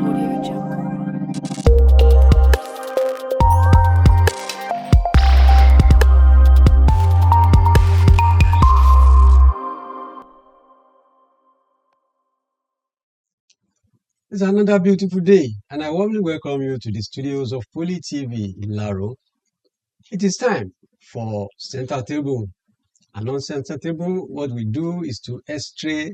Audio Jungle. It's another beautiful day, and I warmly welcome you to the studios of Poly TV in Laro. It is time for Center Table. And on Center Table, what we do is to extract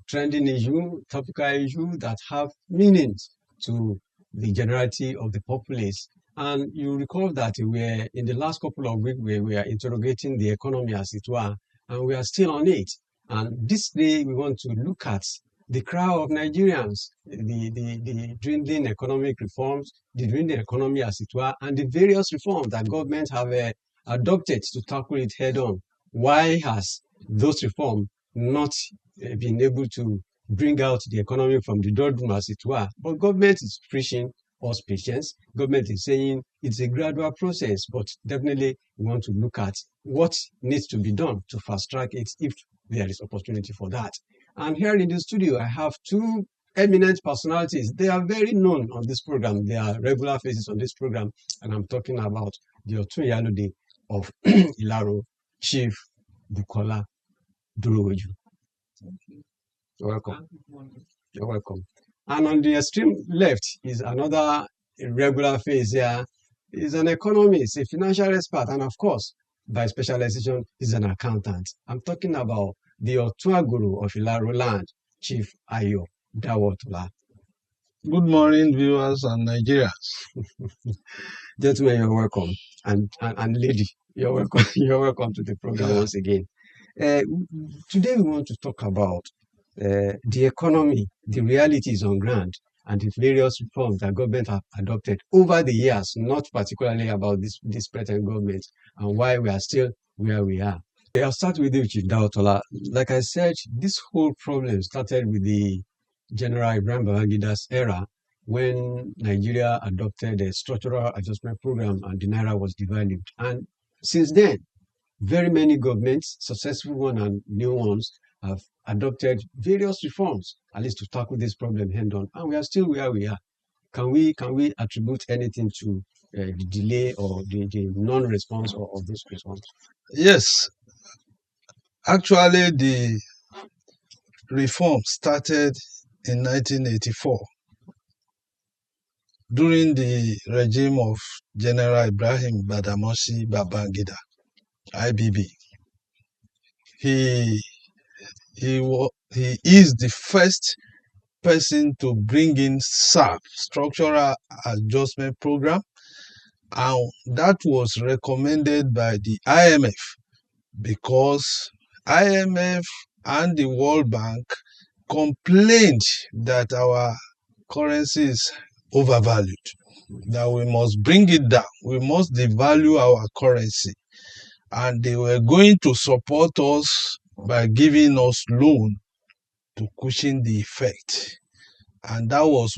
trending issue, topical issue that have meanings to the generality of the populace. And you recall that we in the last couple of weeks, we were interrogating the economy as it were, and we are still on it. And this day, we want to look at the crowd of Nigerians, the dwindling economic reforms, the dwindling economy as it were, and the various reforms that governments have adopted to tackle it head on. Why has those reforms not been able to bring out the economy from the doldrum as it were? But government is preaching us patience. Government is saying it's a gradual process, but definitely we want to look at what needs to be done to fast track it if there is opportunity for that. And here in the studio, I have two eminent personalities. They are very known on this program. They are regular faces on this program. And I'm talking about the Otun Iyalode of Ilaro, Chief Bukola Duroju. Thank you. You're welcome. Good morning. You're welcome. And on the extreme left is another regular face here. He's an economist, a financial expert, and of course, by specialization, he's an accountant. I'm talking about the Otua Guru of Ilaro land, Chief Ayo Dawotola. Good morning, viewers and Nigerians. Gentlemen, you're welcome. And lady, you're welcome. You're welcome to the program once again. Today we want to talk about the economy, the realities on ground, and the various reforms that government have adopted over the years, not particularly about this present government, and why we are still where we are. I'll start with you, Chief Dawotola. Like I said, this whole problem started with the General Ibrahim Babangida's era, when Nigeria adopted a structural adjustment program and the Naira was devalued. And since then, very many governments, successful ones and new ones, have adopted various reforms, at least to tackle this problem head on. And we are still where we are. Can we attribute anything to the delay or the non-response of this response? Yes, actually, the reform started in 1984 during the regime of General Ibrahim Badamasi Babangida, IBB. He is the first person to bring in SAP, Structural Adjustment Program, and that was recommended by the IMF because IMF and the World Bank complained that our currency is overvalued, that we must bring it down, we must devalue our currency, and they were going to support us by giving us loan to cushion the effect. And that was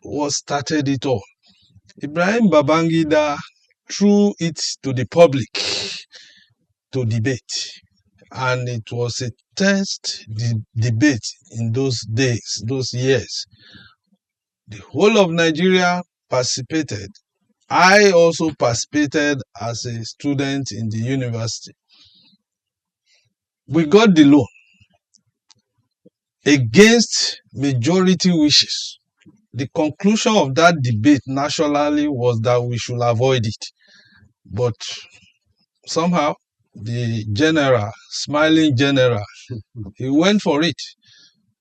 what started it all. Ibrahim Babangida threw it to the public to debate, and it was a test debate in those days, those years. The whole of Nigeria participated. I also participated as a student in the university. We got the loan against majority wishes. The conclusion of that debate nationally was that we should avoid it. But somehow, the general, smiling general, he went for it.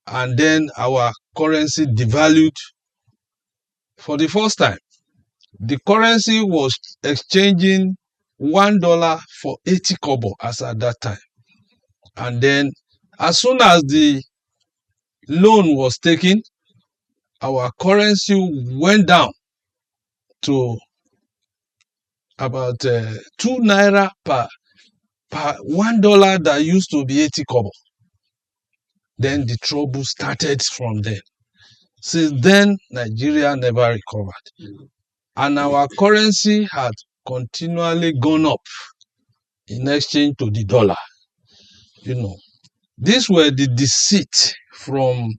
And then our currency devalued for the first time. The currency was exchanging $1 for 80 kobo as at that time. And then as soon as the loan was taken, our currency went down to about 2 naira per $1 that used to be 80 kobo. Then the trouble started from there. Since then, Nigeria never recovered. And our currency had continually gone up in exchange to the dollar. These were the deceit from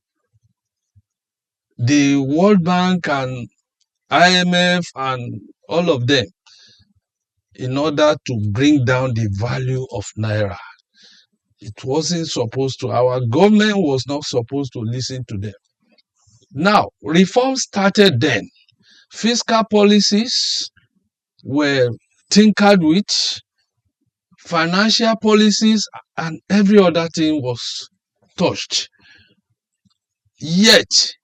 the World Bank and IMF and all of them in order to bring down the value of Naira. It wasn't supposed to. Our government was not supposed to listen to them. Now, reform started then. Fiscal policies were tinkered with, financial policies and every other thing was touched. Yet,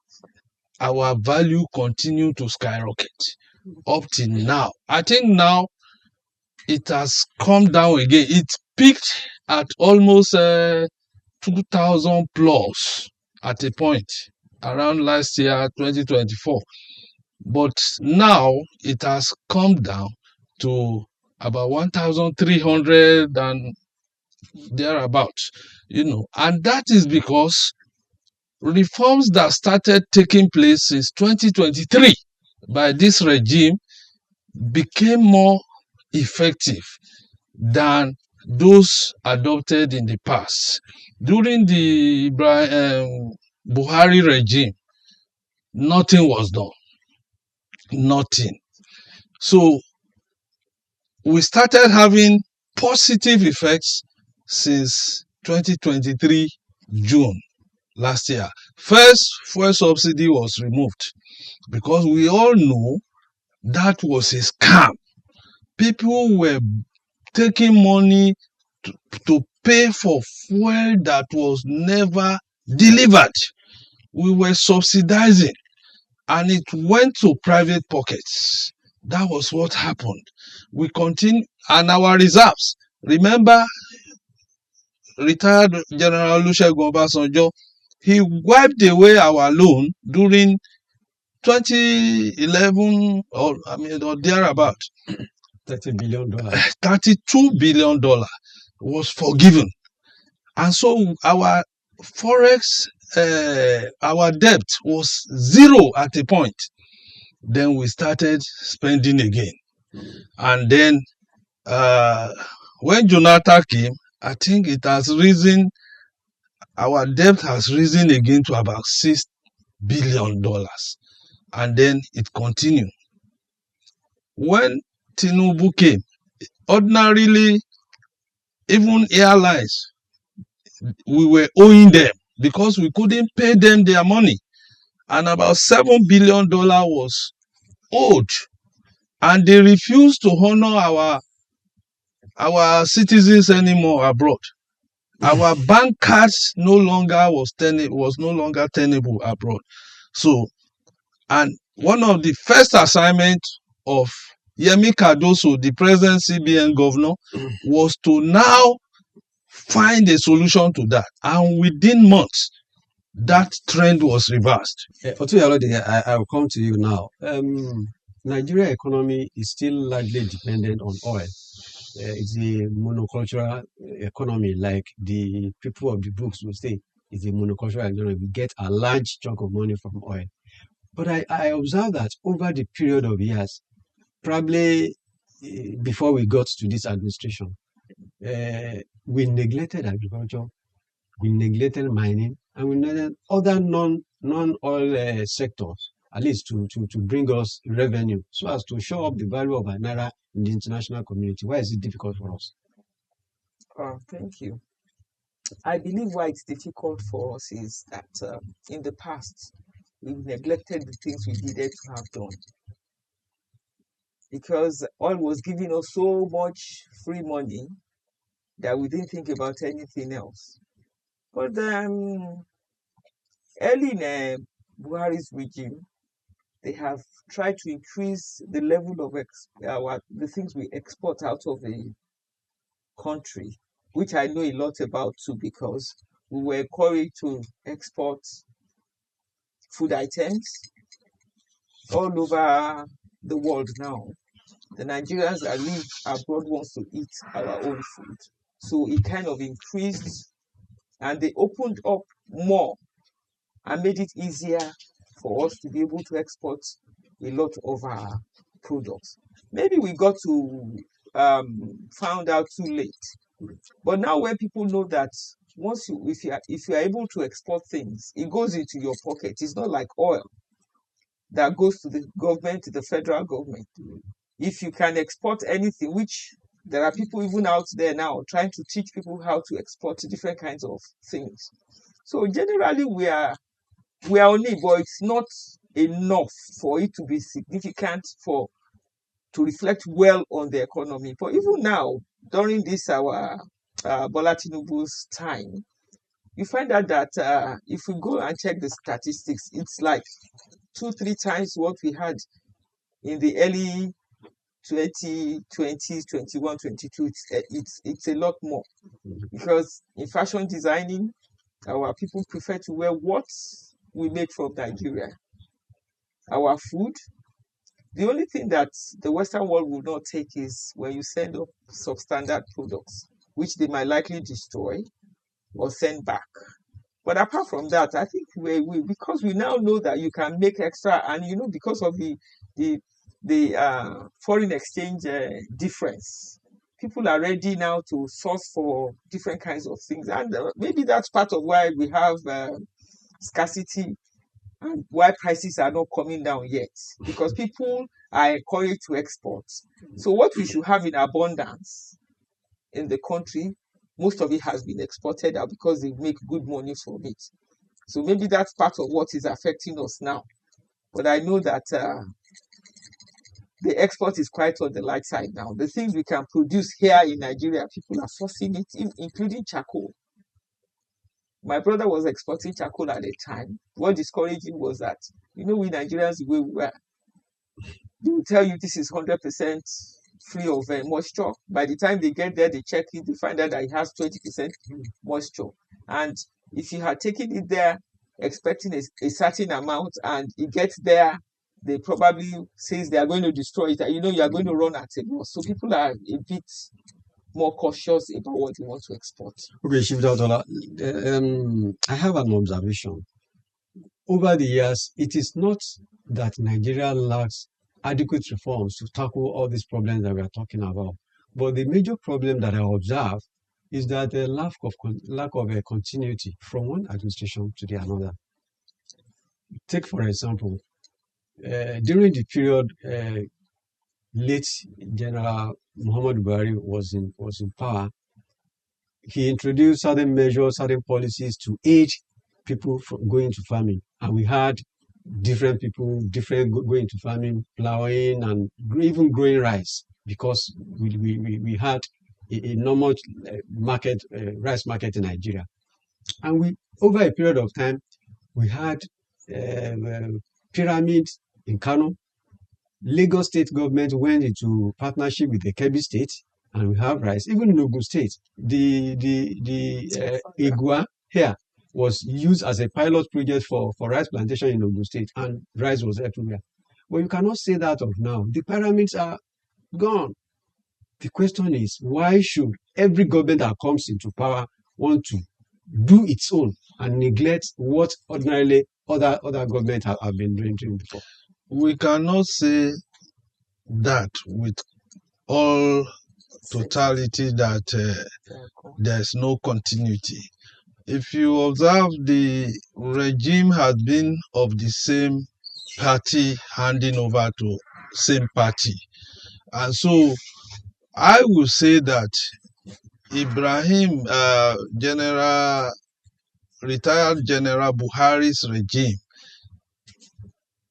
our value continued to skyrocket up till now. I think now it has come down again. It peaked at almost 2,000 plus at a point around last year, 2024. But now it has come down to about 1,300 and thereabout, and that is because reforms that started taking place since 2023 by this regime became more effective than those adopted in the past. During the Buhari regime, nothing was done. Nothing. So we started having positive effects since 2023 June last year. First, fuel subsidy was removed because we all know that was a scam. People were taking money to pay for fuel that was never delivered. We were subsidizing and it went to private pockets. That was what happened. We continue, and our reserves. Remember, retired General Olusegun Obasanjo, he wiped away our loan during 2011 or thereabout. $30 billion. $32 billion was forgiven. And so our forex, our debt was zero at a point. Then we started spending again. And then when Jonathan came, I think it has risen, our debt has risen again to about $6 billion. And then it continued. When Tinubu came, ordinarily, even airlines, we were owing them because we couldn't pay them their money. And about $7 billion was owed. And they refused to honor our citizens anymore abroad. Our bank cards was no longer tenable abroad. So, and one of the first assignments of Yemi Cardoso, the present CBN governor, was to now find a solution to that. And within months, that trend was reversed. Otuyalode, I will come to you now. Nigeria economy is still largely dependent on oil. It's a monocultural economy, like the people of the books will say. It's a monocultural economy. We get a large chunk of money from oil. But I observe that over the period of years, probably before we got to this administration, we neglected agriculture, we neglected mining, and we neglected other non-oil sectors, at least to bring us revenue, so as to show up the value of our naira in the international community. Why is it difficult for us? Thank you. I believe why it's difficult for us is that in the past, we've neglected the things we needed to have done. Because oil was giving us so much free money that we didn't think about anything else. But early in Buhari's regime, they have tried to increase the level of the things we export out of the country, which I know a lot about too, because we were encouraged to export food items all over the world now. The Nigerians that live abroad wants to eat our own food. So it kind of increased and they opened up more and made it easier for us to be able to export a lot of our products. Maybe we got to found out too late. But now when people know that if you are able to export things, it goes into your pocket. It's not like oil. that goes to the government, to the federal government. If you can export anything, which there are people even out there now trying to teach people how to export different kinds of things. So generally we are on it, but it's not enough for it to be significant for to reflect well on the economy. But even now, during this our Bola Tinubu's time, you find out that if we go and check the statistics, it's like 2, 3 times what we had in the early 2020s, 21, 22. It's a lot more because in fashion designing, our people prefer to wear what we make from Nigeria. Our food, the only thing that the Western world will not take is when you send up substandard products, which they might likely destroy or send back. But apart from that, I think because we now know that you can make extra, and because of the foreign exchange difference, people are ready now to source for different kinds of things, and maybe that's part of why we have scarcity and why prices are not coming down yet, because people are encouraged to export. So what we should have in abundance in the country, most of it has been exported out because they make good money from it. So maybe that's part of what is affecting us now. But I know that the export is quite on the light side now. The things we can produce here in Nigeria, people are sourcing it, including charcoal. My brother was exporting charcoal at the time. What discouraged him was that, we Nigerians, the way we were, they will tell you this is 100% free of moisture. By the time they get there, they check it, they find out that it has 20% moisture. And if you had taken it there expecting a certain amount and it gets there, they probably says they are going to destroy it, and you are going to run at a loss. So people are a bit more cautious about what they want to export. Okay, Chief Dautola, I have an observation. Over the years, it is not that Nigeria lacks adequate reforms to tackle all these problems that we are talking about, but the major problem that I observe is that the lack of a continuity from one administration to the another. Take, for example, during the period late General Muhammadu Buhari was in power, he introduced certain measures, certain policies to aid people from going to farming. And we had different people, going into farming, plowing, and even growing rice, because we had a normal rice market in Nigeria. And over a period of time, we had pyramids in Kano. Lagos state government went into partnership with the Kebbi state, and we have rice. Even in Ogun state, the Igua here was used as a pilot project for rice plantation in Ogun state, and rice was everywhere. But you cannot say that of now. The pyramids are gone. The question is, why should every government that comes into power want to do its own and neglect what ordinarily other governments have been doing before? We cannot say that with all totality that there's no continuity. If you observe, the regime has been of the same party handing over to same party. And so I will say that Ibrahim, retired General Buhari's regime,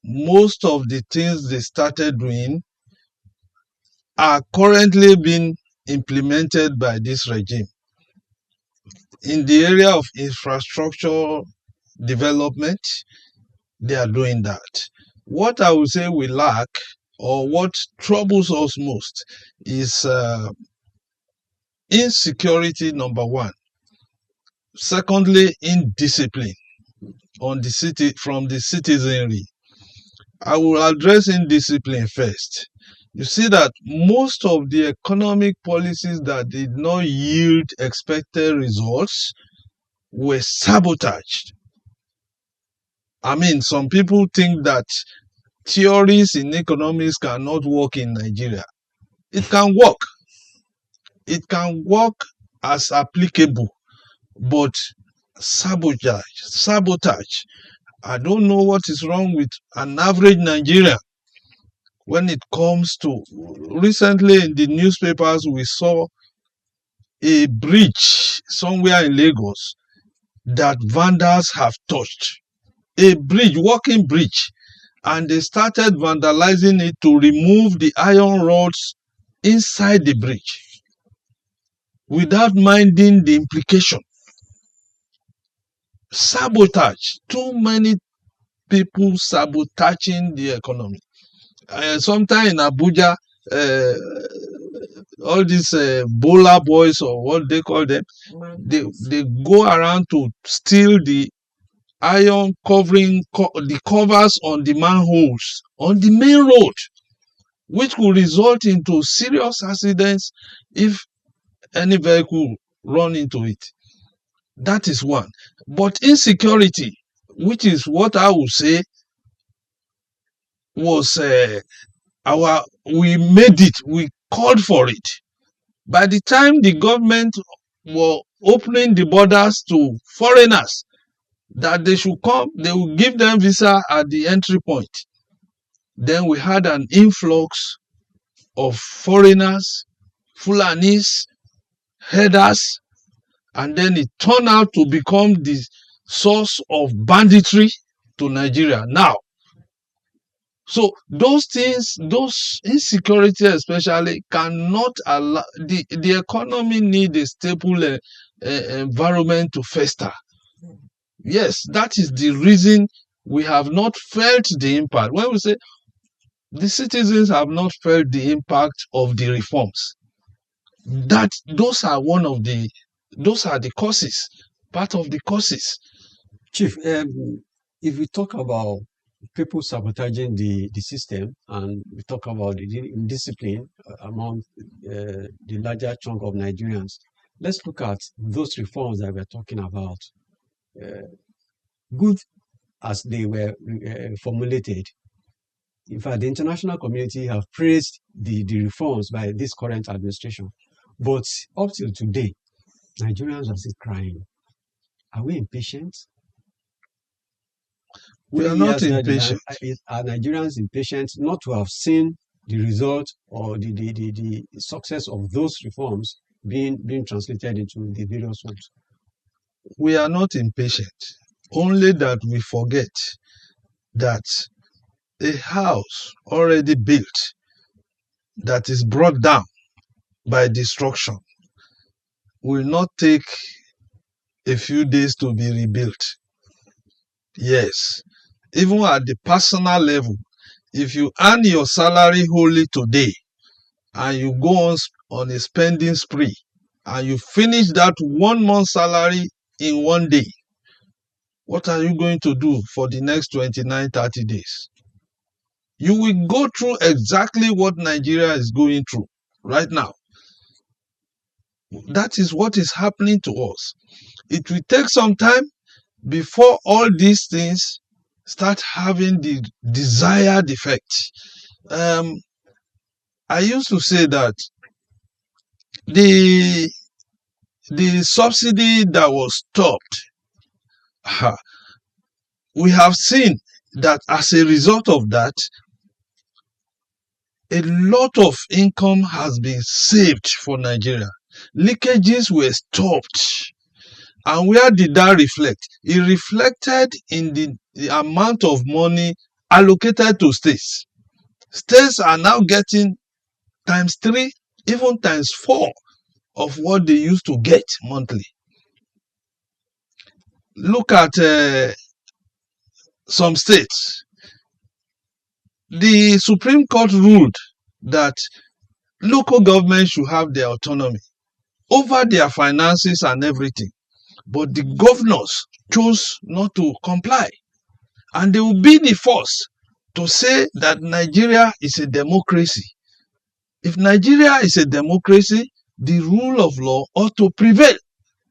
most of the things they started doing are currently being implemented by this regime. In the area of infrastructure development, they are doing that. What I would say we lack, or what troubles us most, is insecurity, number one. Secondly, indiscipline from the citizenry. I will address indiscipline first. You see that most of the economic policies that did not yield expected results were sabotaged. I mean, some people think that theories in economics cannot work in Nigeria. It can work. It can work as applicable, but sabotage I don't know what is wrong with an average Nigerian when it comes to. Recently in the newspapers, we saw a bridge somewhere in Lagos that vandals have touched. A bridge, walking bridge, and they started vandalizing it to remove the iron rods inside the bridge without minding the implication. Sabotage. Too many people sabotaging the economy. Sometime in Abuja, all these Bola boys, or what they call them, they go around to steal the iron covering, the covers on the manholes on the main road, which could result into serious accidents if any vehicle run into it. That is one. But insecurity, which is what I would say was we made it, we called for it. By the time the government were opening the borders to foreigners, that they should come, they will give them visa at the entry point. Then we had an influx of foreigners, Fulanis, headers, and then it turned out to become the source of banditry to Nigeria now. So those things, those insecurity especially, cannot allow the economy need a stable environment to fester. Yes, that is the reason we have not felt the impact. When we say the citizens have not felt the impact of the reforms, that those are the causes, part of the causes. Chief, if we talk about people sabotaging the system, and we talk about the indiscipline among the larger chunk of Nigerians, let's look at those reforms that we're talking about. Good as they were formulated. In fact, the international community have praised the reforms by this current administration. But up till today, Nigerians are still crying. Are we impatient? We are not impatient. Are Nigerians impatient not to have seen the result or the success of those reforms being translated into the various homes? We are not impatient. Only that we forget that a house already built that is brought down by destruction will not take a few days to be rebuilt. Yes, even at the personal level, if you earn your salary wholly today and you go on a spending spree and you finish that 1 month salary in one day, what are you going to do for the next 29, 30 days? You will go through exactly what Nigeria is going through right now. That is what is happening to us. It will take some time before all these things start having the desired effect. I used to say that the subsidy that was stopped, we have seen that as a result of that, a lot of income has been saved for Nigeria. Leakages were stopped. And where did that reflect? It reflected in the amount of money allocated to states. States are now getting ×3, even ×4 of what they used to get monthly. Look at some states. The Supreme Court ruled that local governments should have their autonomy over their finances and everything. But the governors chose not to comply. And they will be the first to say that Nigeria is a democracy. If Nigeria is a democracy, the rule of law ought to prevail.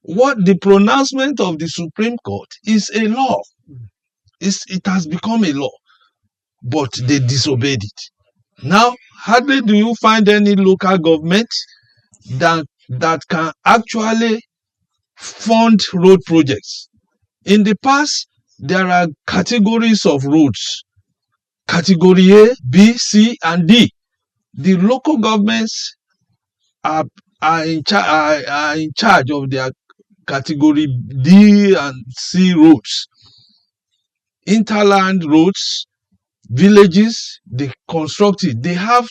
What the pronouncement of the Supreme Court is a law. It has become a law. But they disobeyed it. Now, hardly do you find any local government that can actually fund road projects. In the past, there are categories of roads, category A, B, C, and D. The local governments are in charge of their category D and C roads. Interland roads, villages, they construct it. They have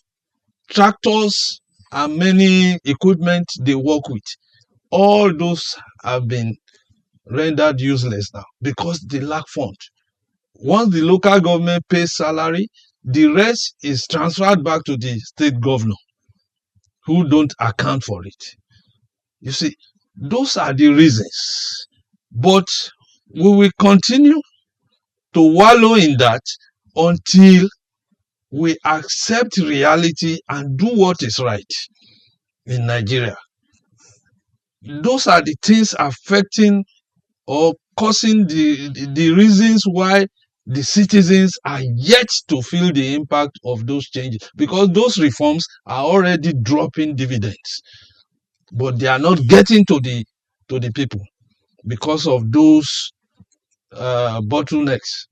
tractors and many equipment they work with. All those have been rendered useless now because they lack funds. Once the local government pays salary, the rest is transferred back to the state governor, who don't account for it. You see, those are the reasons. But we will continue to wallow in that until we accept reality and do what is right in Nigeria. Those are the things affecting or causing the reasons why the citizens are yet to feel the impact of those changes, because those reforms are already dropping dividends, but they are not getting to the people because of those bottlenecks